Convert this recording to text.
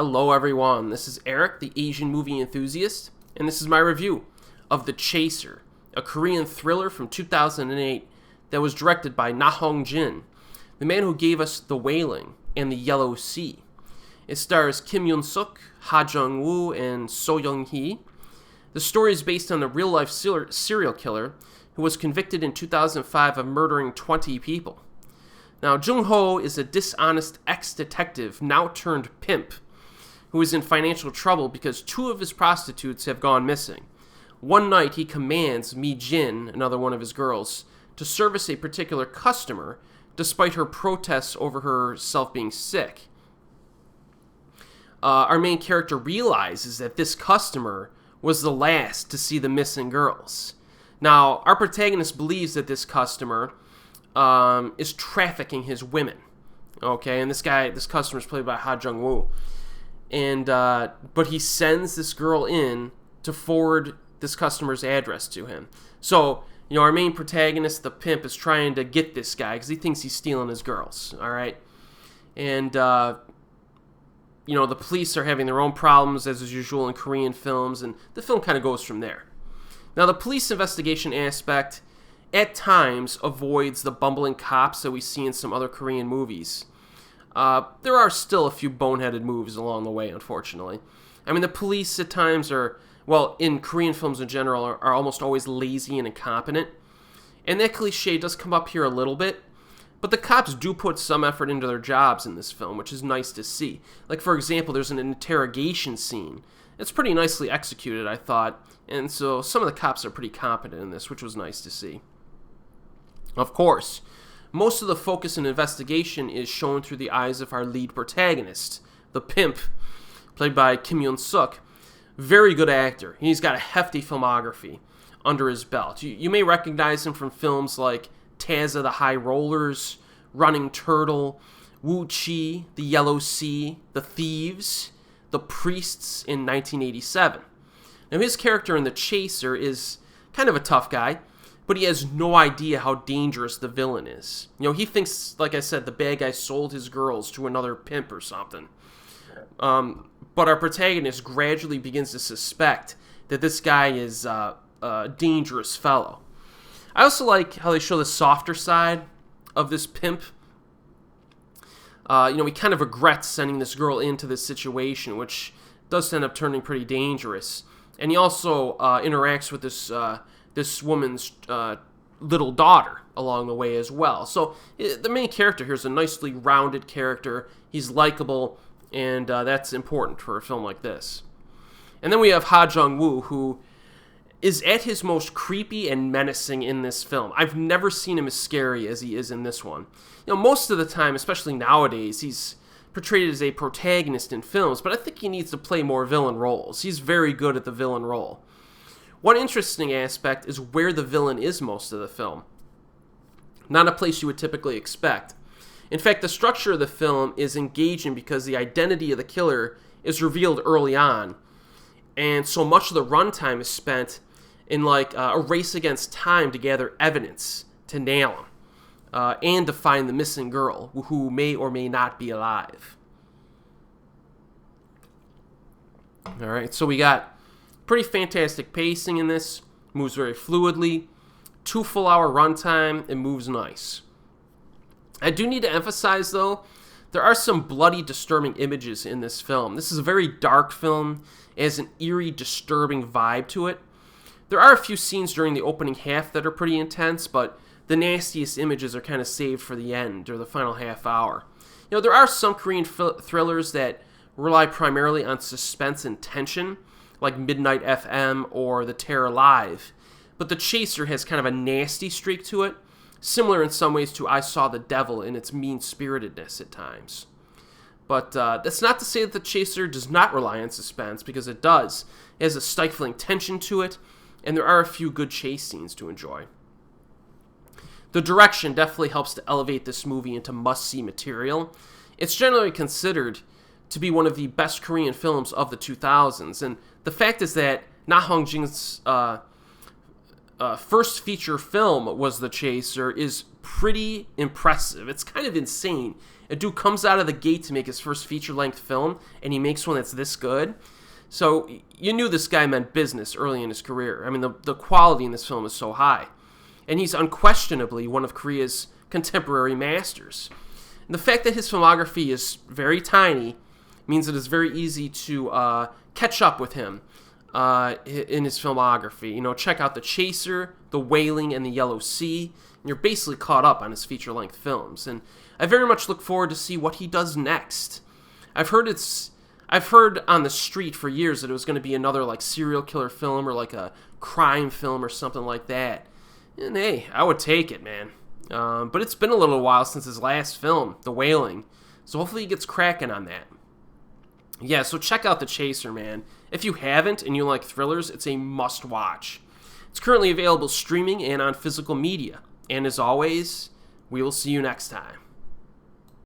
Hello everyone, this is Erik, the Asian movie enthusiast, and this is my review of The Chaser, a Korean thriller from 2008 that was directed by Na Hong-jin, the man who gave us The Wailing and The Yellow Sea. It stars Kim Yun-seok, Hajong Woo, and Seo Young-hee. The story is based on the real-life serial killer who was convicted in 2005 of murdering 20 people. Now, Joong-ho is a dishonest ex-detective, now turned pimp, who is in financial trouble because two of his prostitutes have gone missing. One night, he commands Mi-jin, another one of his girls, to service a particular customer, despite her protests over herself being sick. Our main character realizes that this customer was the last to see the missing girls. Now, our protagonist believes that this customer is trafficking his women. Okay, and this customer is played by Hajong Woo. And but he sends this girl in to forward this customer's address to him. So, our main protagonist, the pimp, is trying to get this guy because he thinks he's stealing his girls. All right, and the police are having their own problems as is usual in Korean films, and the film kind of goes from there. Now, the police investigation aspect at times avoids the bumbling cops that we see in some other Korean movies. There are still a few boneheaded moves along the way, unfortunately. I mean, the police at times in Korean films in general, are almost always lazy and incompetent. And that cliche does come up here a little bit. But the cops do put some effort into their jobs in this film, which is nice to see. Like, for example, there's an interrogation scene. It's pretty nicely executed, I thought. And so some of the cops are pretty competent in this, which was nice to see. Of course, most of the focus and investigation is shown through the eyes of our lead protagonist, the pimp, played by Kim Yun-seok. Very good actor. He's got a hefty filmography under his belt. You may recognize him from films like Tazza the High Rollers, Running Turtle, Wu Chi, The Yellow Sea, The Thieves, The Priests in 1987. Now, his character in The Chaser is kind of a tough guy, but he has no idea how dangerous the villain is. He thinks, like I said, the bad guy sold his girls to another pimp or something. But our protagonist gradually begins to suspect that this guy is a dangerous fellow. I also like how they show the softer side of this pimp. He kind of regrets sending this girl into this situation, which does end up turning pretty dangerous. And he also interacts with this woman's little daughter along the way as well. So the main character here is a nicely rounded character. He's likable, and that's important for a film like this. And then we have Hajong Woo, who is at his most creepy and menacing in this film. I've never seen him as scary as he is in this one. Most of the time, especially nowadays, he's portrayed as a protagonist in films, but I think he needs to play more villain roles. He's very good at the villain role. One interesting aspect is where the villain is most of the film. Not a place you would typically expect. In fact, the structure of the film is engaging because the identity of the killer is revealed early on. And so much of the runtime is spent in a race against time to gather evidence to nail him. And to find the missing girl who may or may not be alive. Alright, so we got pretty fantastic pacing in this. Moves very fluidly. 2 full hour runtime. It moves nice. I do need to emphasize, though, there are some bloody, disturbing images in this film. This is a very dark film. It has an eerie, disturbing vibe to it. There are a few scenes during the opening half that are pretty intense, but the nastiest images are kind of saved for the end, or the final half hour. There are some Korean thrillers that rely primarily on suspense and tension, like Midnight FM or The Terror Live. But The Chaser has kind of a nasty streak to it, similar in some ways to I Saw the Devil in its mean-spiritedness at times. But that's not to say that The Chaser does not rely on suspense, because it does. It has a stifling tension to it, and there are a few good chase scenes to enjoy. The direction definitely helps to elevate this movie into must-see material. It's generally considered to be one of the best Korean films of the 2000s, and the fact is that Na Hong-jin's first feature film was The Chaser is pretty impressive. It's kind of insane A dude comes out of the gate to make his first feature-length film, and he makes one that's this good. So you knew this guy meant business early in his career. I mean, the quality in this film is so high. And he's unquestionably one of Korea's contemporary masters. And the fact that his filmography is very tiny means it is very easy to catch up with him in his filmography. You know, check out The Chaser, The Wailing, and The Yellow Sea. And you're basically caught up on his feature-length films. And I very much look forward to see what he does next. I've heard on the street for years that it was going to be another like serial killer film or like a crime film or something like that. And hey, I would take it, man. But it's been a little while since his last film, The Wailing. So hopefully he gets cracking on that. Yeah, so check out The Chaser, man. If you haven't and you like thrillers, it's a must-watch. It's currently available streaming and on physical media. And as always, we will see you next time.